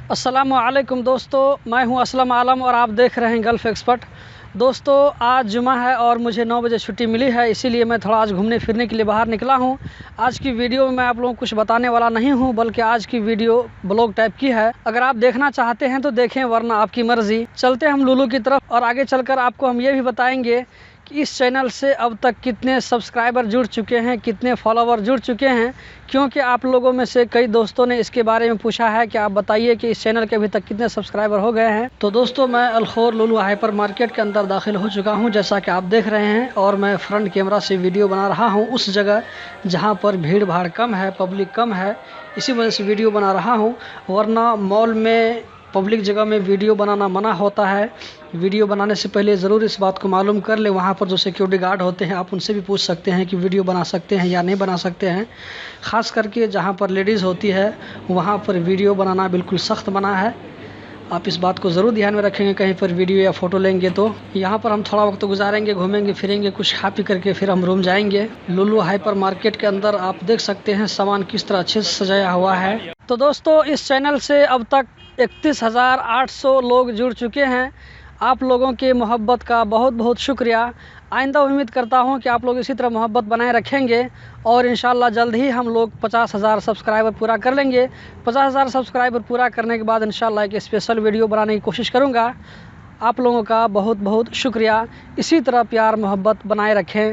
अस्सलामुअलैकुम दोस्तों, मैं हूं असलम आलम और आप देख रहे हैं गल्फ़ एक्सपर्ट। दोस्तों, आज जुमा है और मुझे 9 बजे छुट्टी मिली है, इसीलिए मैं थोड़ा आज घूमने फिरने के लिए बाहर निकला हूं। आज की वीडियो में मैं आप लोगों को कुछ बताने वाला नहीं हूं, बल्कि आज की वीडियो ब्लॉग टाइप की है। अगर आप देखना चाहते हैं तो देखें, वरना आपकी मर्ज़ी। चलते हम लुलू की तरफ और आगे चलकर आपको हम ये भी बताएंगे कि इस चैनल से अब तक कितने सब्सक्राइबर जुड़ चुके हैं, कितने फॉलोवर जुड़ चुके हैं, क्योंकि आप लोगों में से कई दोस्तों ने इसके बारे में पूछा है कि आप बताइए कि इस चैनल के अभी तक कितने सब्सक्राइबर हो गए हैं। तो दोस्तों, मैं अलखोर लुलू हाइपर मार्केट के अंदर दाखिल हो चुका हूं, जैसा कि आप देख रहे हैं, और मैं फ्रंट कैमरा से वीडियो बना रहा हूं उस जगह जहां पर भीड़ भाड़ कम है, पब्लिक कम है, इसी वजह से वीडियो बना रहा हूं। वरना मॉल में पब्लिक जगह में वीडियो बनाना मना होता है। वीडियो बनाने से पहले ज़रूर इस बात को मालूम कर ले। वहाँ पर जो सिक्योरिटी गार्ड होते हैं, आप उनसे भी पूछ सकते हैं कि वीडियो बना सकते हैं या नहीं बना सकते हैं। ख़ास करके जहाँ पर लेडीज़ होती है, वहाँ पर वीडियो बनाना बिल्कुल सख्त मना है। आप इस बात को ज़रूर ध्यान में रखेंगे, कहीं पर वीडियो या फ़ोटो लेंगे तो। यहाँ पर हम थोड़ा वक्त गुजारेंगे, घूमेंगे फिरेंगे, कुछ खा पी करके फिर हम रूम जाएंगे। लुलू हाइपर मार्केट के अंदर आप देख सकते हैं सामान किस तरह अच्छे से सजाया हुआ है। तो दोस्तों, इस चैनल से अब तक 31,800 लोग जुड़ चुके हैं। आप लोगों के मोहब्बत का बहुत बहुत शुक्रिया। आइंदा उम्मीद करता हूं कि आप लोग इसी तरह मोहब्बत बनाए रखेंगे और इंशाल्लाह जल्द ही हम लोग 50,000 सब्सक्राइबर पूरा कर लेंगे। 50,000 सब्सक्राइबर पूरा करने के बाद इंशाल्लाह एक स्पेशल वीडियो बनाने की कोशिश करूंगा। आप लोगों का बहुत बहुत शुक्रिया। इसी तरह प्यार मोहब्बत बनाए रखें।